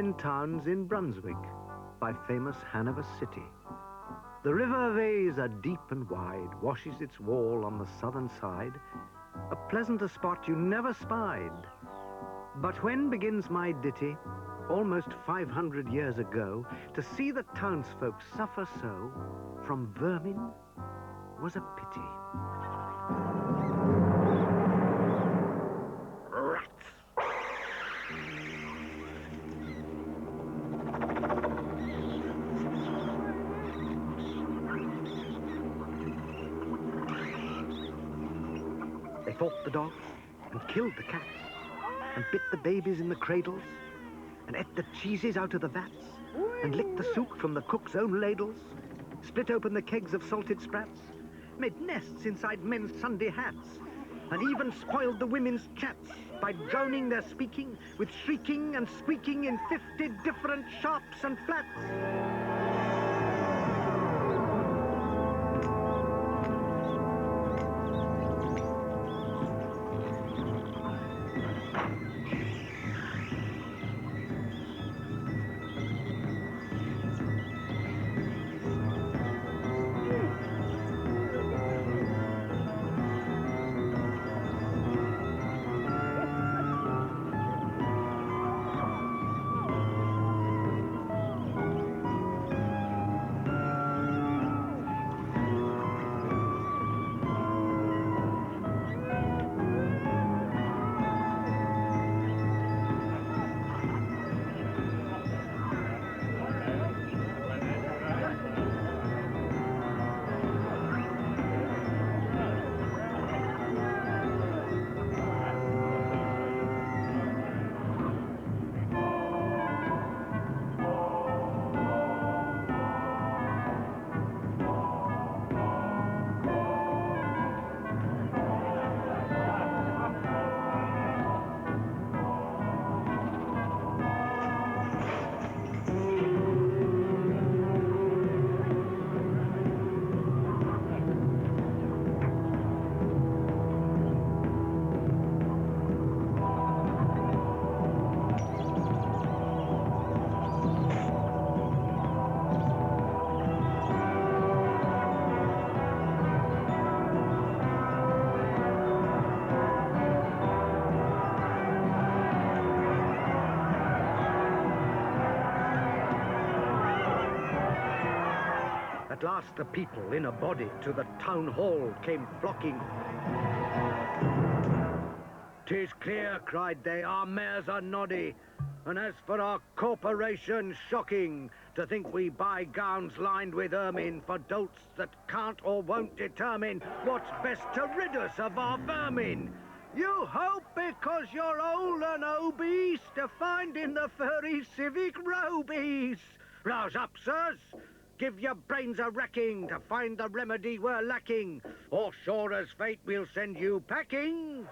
Hamelin towns in Brunswick, by famous Hanover City. The river Weser, deep and wide, washes its wall on the southern side, a pleasanter spot you never spied. But when begins my ditty, almost 500 years ago, to see the townsfolk suffer so from vermin was a pity. Rats! They fought the dogs and killed the cats and bit the babies in the cradles and ate the cheeses out of the vats and licked the soup from the cook's own ladles, split open the kegs of salted sprats, made nests inside men's Sunday hats, and even spoiled the women's chats by drowning their speaking with shrieking and squeaking in 50 different sharps and flats. At last the people in a body to the town hall came flocking. "'Tis clear," cried they, "our mayors are noddy, and as for our corporation, shocking to think we buy gowns lined with ermine for dolts that can't or won't determine what's best to rid us of our vermin. You hope because you're old and obese to find in the furry civic robies. Rouse up, sirs! Give your brains a racking to find the remedy we're lacking, or sure as fate we'll send you packing."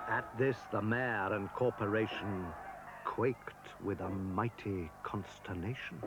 At this the mayor and corporation quaked with a mighty consternation.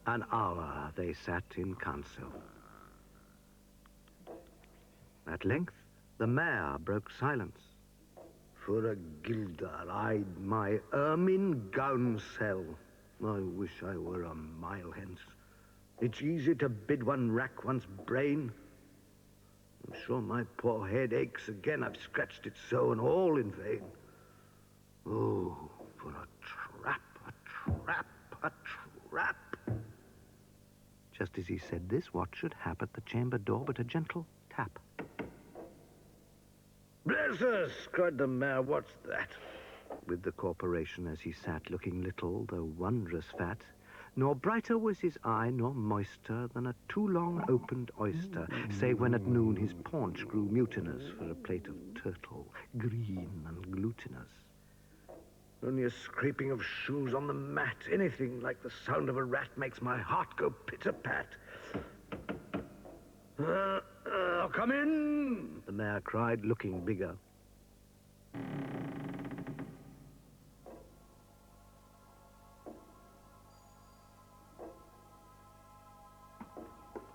An hour they sat in council, At length, the mayor broke silence. For a guilder I'd my ermine gown sell. I wish I were a mile hence. It's easy to bid one rack one's brain. I'm sure my poor head aches again. I've scratched it so, and all in vain. Oh, for a trap, a trap, a trap. Just as he said this, what should hap at the chamber door but a gentle tap? "Bless us!" cried the mayor. "What's that?" With the corporation as he sat, looking little, though wondrous fat. Nor brighter was his eye, nor moister than a too long opened oyster, save when at noon his paunch grew mutinous for a plate of turtle, green and glutinous. Only a scraping of shoes on the mat, anything like the sound of a rat, makes my heart go pit-a-pat. "Come in," the mayor cried, looking bigger.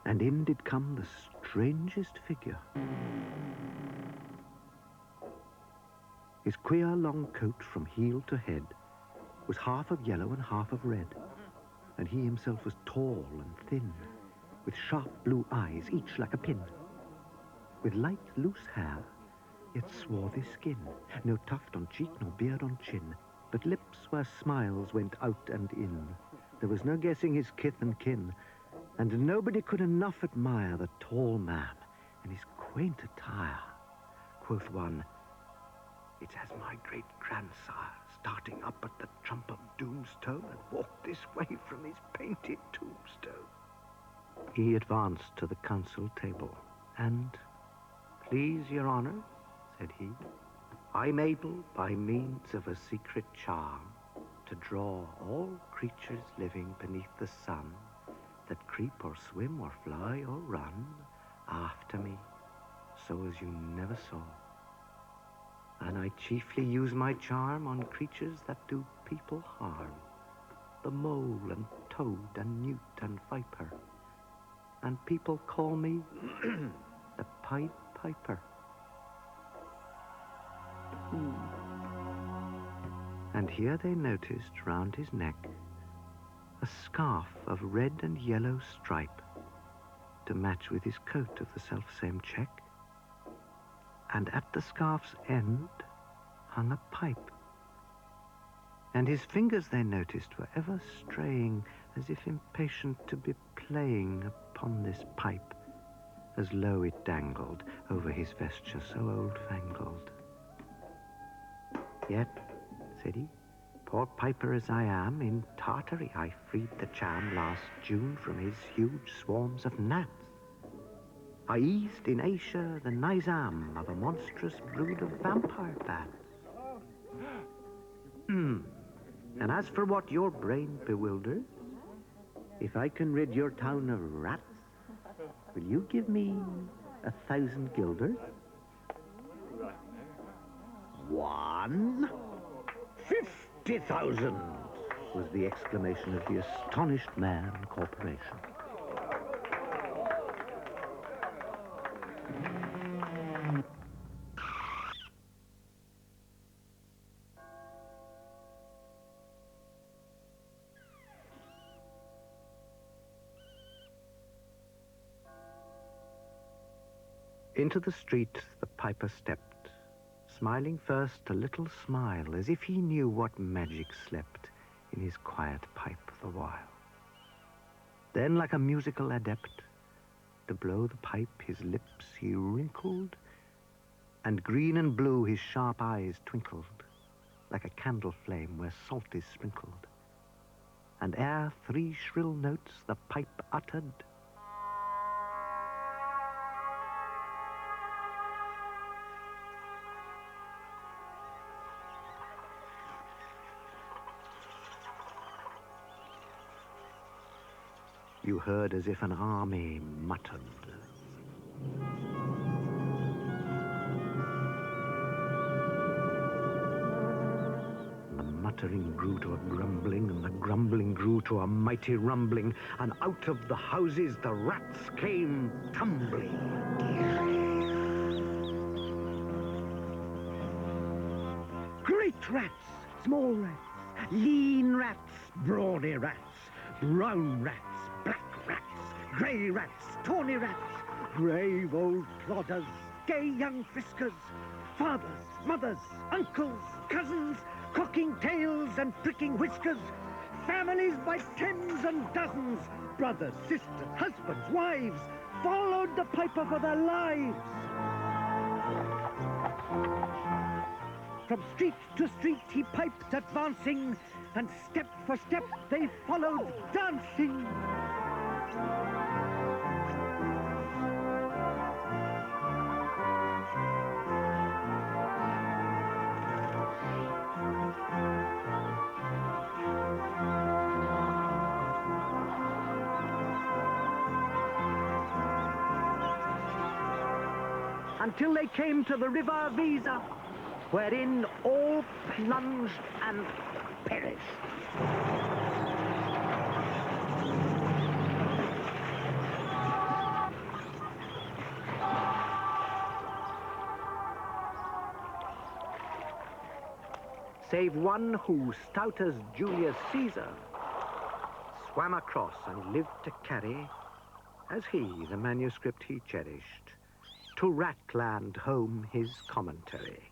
And in did come the strangest figure. His queer long coat from heel to head was half of yellow and half of red, and he himself was tall and thin, with sharp blue eyes, each like a pin, with light, loose hair, yet swarthy skin, no tuft on cheek nor beard on chin, but lips where smiles went out and in. There was no guessing his kith and kin, and nobody could enough admire the tall man and his quaint attire. Quoth one, "It's as my great-grandsire, starting up at the trump of doomstone, and walked this way from his painted tombstone." He advanced to the council table, and, "Please, your honor," said he, "I'm able, by means of a secret charm, to draw all creatures living beneath the sun, that creep or swim or fly or run, after me, so as you never saw. And I chiefly use my charm on creatures that do people harm, the mole and toad and newt and viper, and people call me the Pied Piper." And here they noticed round his neck a scarf of red and yellow stripe, to match with his coat of the self-same check, and at the scarf's end hung a pipe, and his fingers, they noticed, were ever straying, as if impatient to be playing upon this pipe, as low it dangled over his vesture so old-fangled. "Yet," said he, "poor piper as I am, in Tartary I freed the cham last June from his huge swarms of gnats. I eased in Asia the nizam of a monstrous brood of vampire bats. And as for what your brain bewilders, if I can rid your town of rats, will you give me 1,000 guilders?" 150,000 was the exclamation of the astonished mayor and corporation. Into the street the piper stepped, smiling first a little smile, as if he knew what magic slept in his quiet pipe the while. Then, like a musical adept, to blow the pipe his lips he wrinkled, and green and blue his sharp eyes twinkled, like a candle flame where salt is sprinkled. And ere 3 shrill notes the pipe uttered, you heard as if an army muttered. And the muttering grew to a grumbling, and the grumbling grew to a mighty rumbling, and out of the houses the rats came tumbling. rats, small rats, lean rats, brawny rats, brown rats, black rats, grey rats, tawny rats, brave old plodders, gay young friskers, fathers, mothers, uncles, cousins, cocking tails and pricking whiskers, families by tens and dozens, brothers, sisters, husbands, wives, followed the piper for their lives. From street to street he piped advancing, and step for step they followed dancing. Until they came to the river Weser, wherein all plunged and perished. Save one who, stout as Julius Caesar, swam across and lived to carry, as he, the manuscript he cherished, to Ratland home his commentary.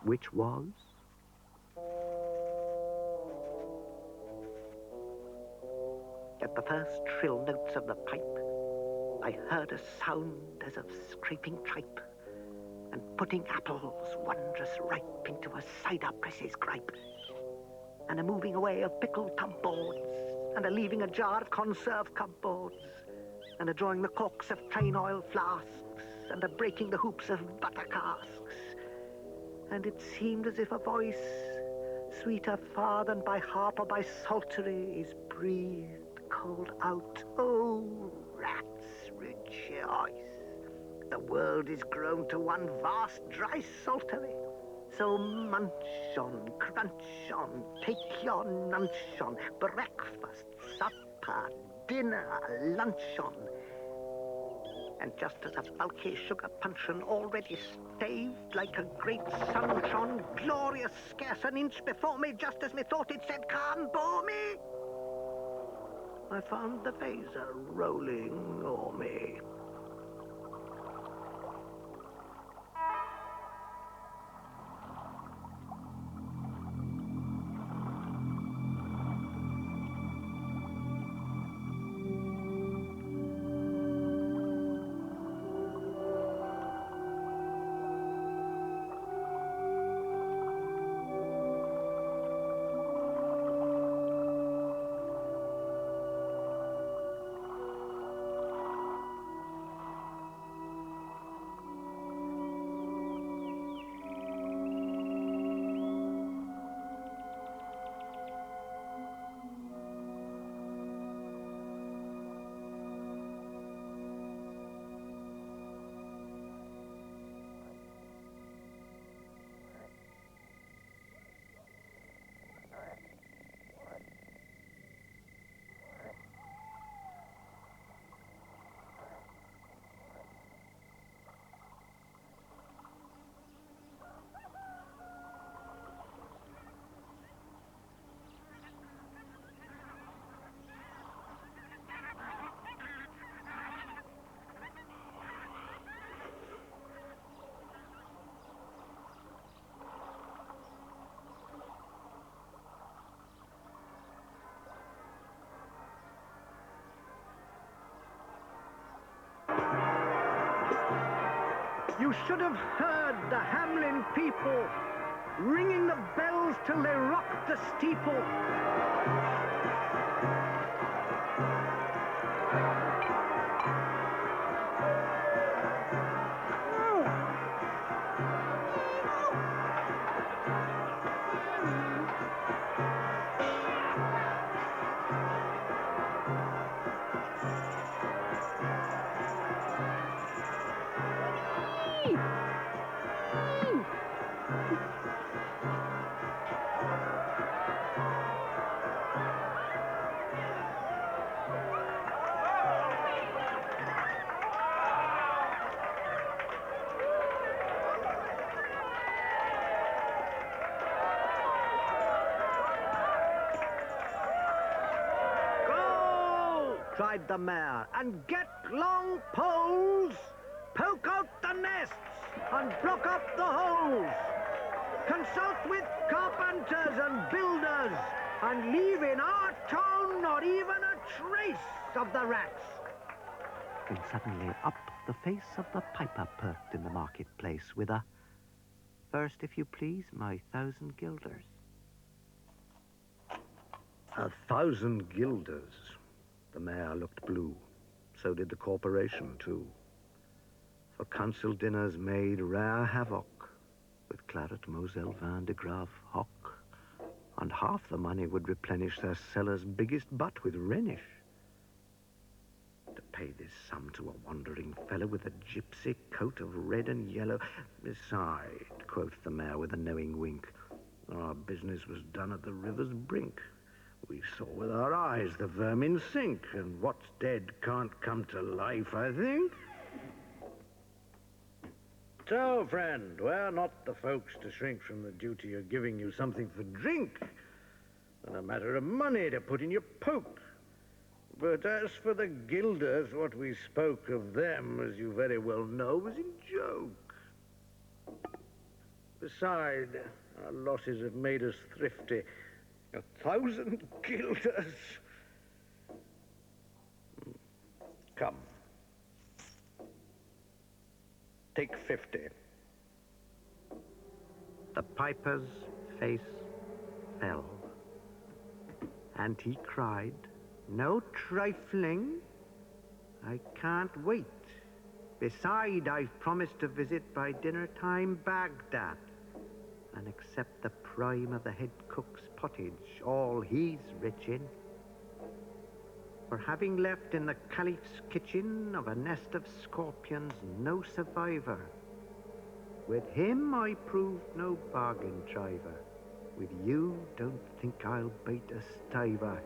Which was? At the first shrill notes of the pipe, I heard a sound as of scraping tripe, and putting apples wondrous ripe into a cider press's gripe, and a moving away of pickled tub boards, and a leaving a jar of conserve cupboards, and a drawing the corks of train oil flasks, and a breaking the hoops of butter casks. And it seemed as if a voice, sweeter far than by harp or by psaltery, is breathed, called out, "Oh, rats, rejoice! The world is grown to one vast dry saltery. So munch on, crunch on, take your nunch on, breakfast, supper, dinner, luncheon." And just as a bulky sugar puncheon already staved like a great sun shone, glorious, scarce an inch before me, just as methought it said, "Can't bore me," I found the Weser rolling o'er me. You should have heard the Hamelin people ringing the bells till they rocked the steeple. cried the mayor, and get long poles, poke out the nests, and block up the holes. Consult with carpenters and builders, and leave in our town not even a trace of the rats. When suddenly up the face of the piper perked in the marketplace with a, "First, if you please, my 1,000 guilders." 1,000 guilders. The mayor looked blue. So did the corporation, too. For council dinners made rare havoc with claret, moselle, vin de grave, hock, and half the money would replenish their cellar's biggest butt with Rhenish. To pay this sum to a wandering fellow with a gypsy coat of red and yellow. Beside, quoth the mayor with a knowing wink, our business was done at the river's brink. We saw with our eyes the vermin sink, and what's dead can't come to life, I think. So, friend, we're not the folks to shrink from the duty of giving you something for drink, and a matter of money to put in your poke. But as for the guilders, what we spoke of them, as you very well know, was in joke. Beside, our losses have made us thrifty. 1,000 guilders. Come. Take 50. The piper's face fell, and he cried, "No trifling. I can't wait. Beside, I've promised to visit by dinner time Baghdad and accept the prime of the head cook's pottage, all he's rich in. For having left in the caliph's kitchen of a nest of scorpions no survivor, with him I proved no bargain driver. With you, don't think I'll bait a stiver.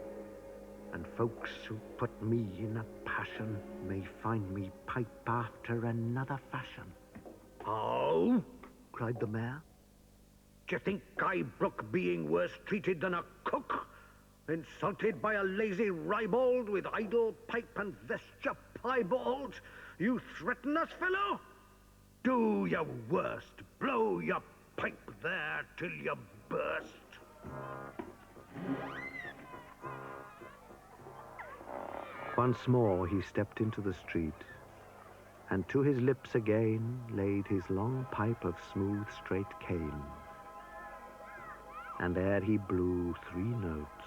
And folks who put me in a passion may find me pipe after another fashion." Oh? cried the mayor. D'you think I brook being worse treated than a cook? Insulted by a lazy ribald with idle pipe and vesture piebald? You threaten us, fellow? Do your worst. Blow your pipe there till you burst. Once more he stepped into the street, and to his lips again laid his long pipe of smooth straight cane. And ere he blew 3 notes,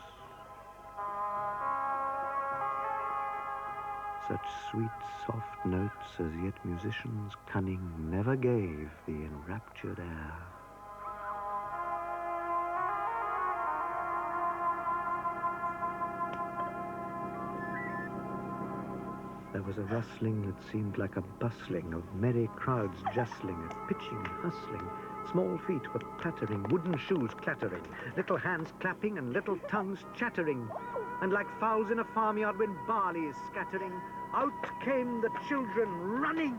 such sweet, soft notes as yet musician's cunning never gave the enraptured air. There was a rustling that seemed like a bustling of merry crowds jostling, a pitching, hustling. Small feet were clattering, wooden shoes clattering, little hands clapping and little tongues chattering. And like fowls in a farmyard when barley is scattering, out came the children running.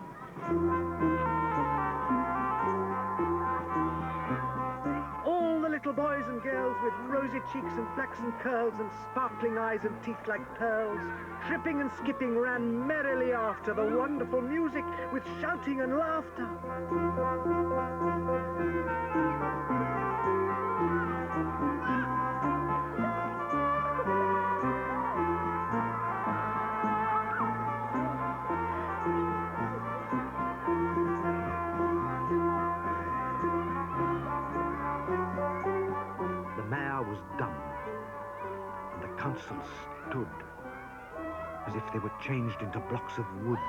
All the little boys and girls with rosy cheeks and flaxen curls and sparkling eyes and teeth like pearls, tripping and skipping, ran merrily after the wonderful music with shouting and laughter. Stood as if they were changed into blocks of wood,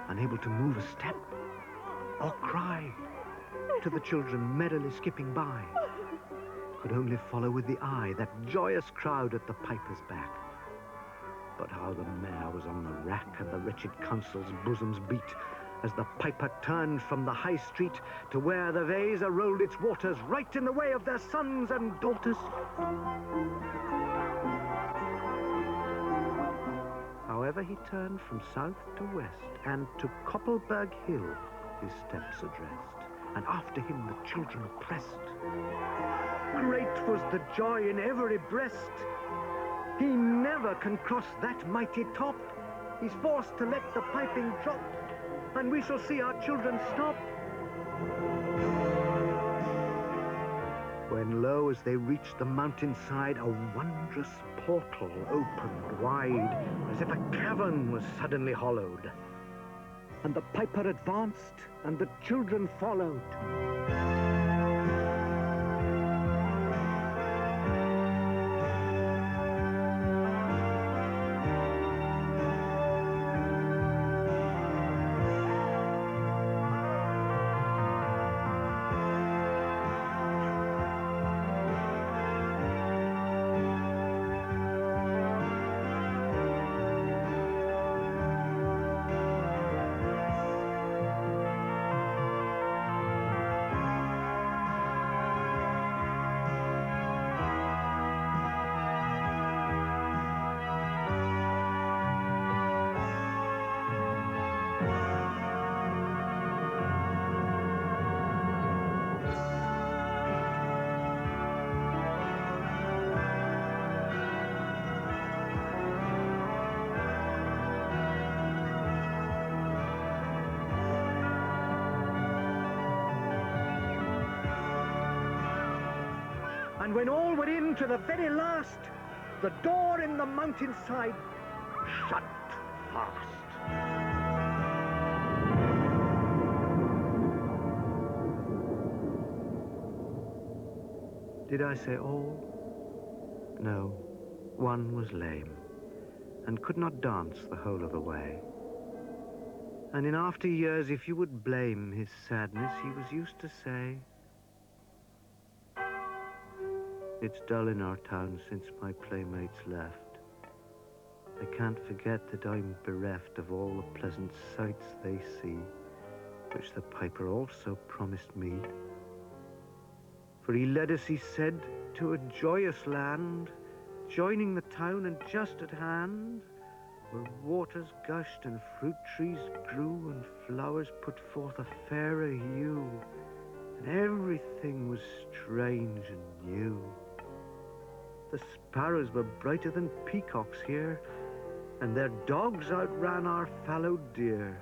unable to move a step or cry. To the children merrily skipping by, could only follow with the eye that joyous crowd at the piper's back. But how the mare was on the rack and the wretched consul's bosoms beat as the piper turned from the high street to where the Weser rolled its waters right in the way of their sons and daughters. However, he turned from south to west, and to Koppelberg Hill his steps addressed, and after him the children pressed. Great was the joy in every breast. He never can cross that mighty top. He's forced to let the piping drop, and we shall see our children stop. When lo, as they reached the mountainside, a wondrous portal opened wide, as if a cavern was suddenly hollowed. And the piper advanced, and the children followed. And when all were in to the very last, the door in the mountainside shut fast. Did I say all? No, one was lame and could not dance the whole of the way. And in after years, if you would blame his sadness, he was used to say, "It's dull in our town since my playmates left. I can't forget that I'm bereft of all the pleasant sights they see, which the piper also promised me. For he led us, he said, to a joyous land, joining the town and just at hand, where waters gushed and fruit trees grew and flowers put forth a fairer hue, and everything was strange and new. The sparrows were brighter than peacocks here, and their dogs outran our fallow deer,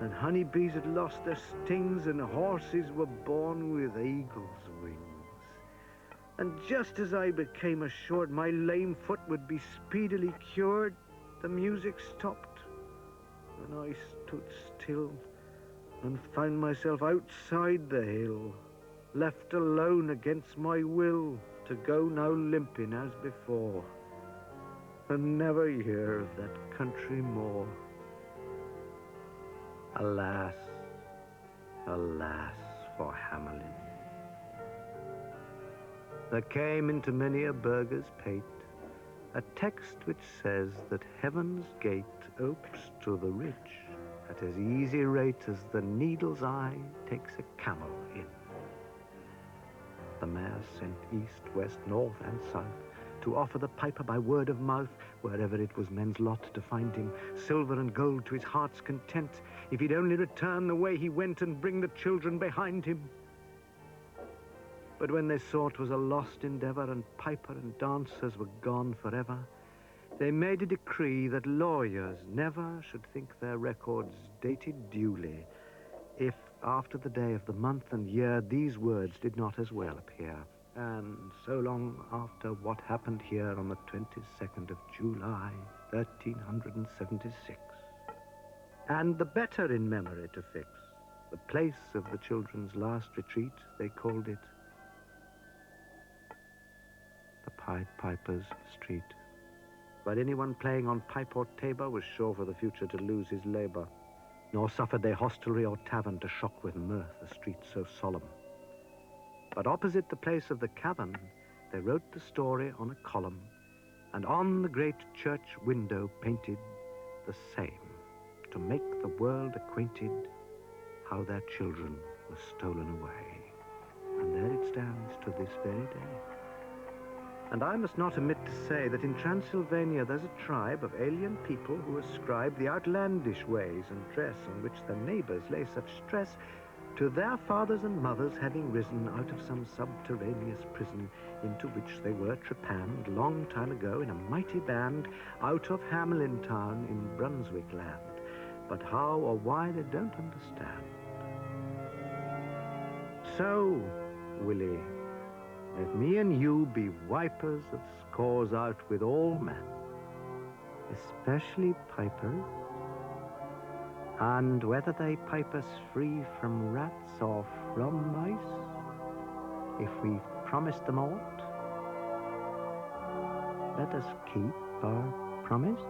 and honeybees had lost their stings, and horses were born with eagles' wings. And just as I became assured my lame foot would be speedily cured, the music stopped, and I stood still and found myself outside the hill, left alone against my will, to go now limping as before, and never hear of that country more. Alas, alas for Hamelin. There came into many a burgher's pate a text which says that heaven's gate opes to the rich at as easy rate as the needle's eye takes a camel in. The mayor sent east, west, north, and south to offer the piper by word of mouth, wherever it was men's lot to find him, silver and gold to his heart's content, if he'd only return the way he went and bring the children behind him. But when they saw 'twas a lost endeavor, and piper and dancers were gone forever, they made a decree that lawyers never should think their records dated duly, if after the day of the month and year these words did not as well appear. And so long after what happened here on the 22nd of July, 1376. And the better in memory to fix, the place of the children's last retreat, they called it the Pied Piper's Street, where anyone playing on pipe or tabor was sure for the future to lose his labor. Nor suffered they hostelry or tavern to shock with mirth a street so solemn. But opposite the place of the cavern, they wrote the story on a column, and on the great church window painted the same, to make the world acquainted how their children were stolen away. And there it stands to this very day. And I must not omit to say that in Transylvania there's a tribe of alien people who ascribe the outlandish ways and dress on which their neighbors lay such stress to their fathers and mothers having risen out of some subterraneous prison into which they were trepanned long time ago in a mighty band out of Hamelin town in Brunswick land, but how or why they don't understand. So, Willie, let me and you be wipers of scores out with all men, especially pipers, and whether they pipe us free from rats or from mice, if we've promised them aught, let us keep our promise.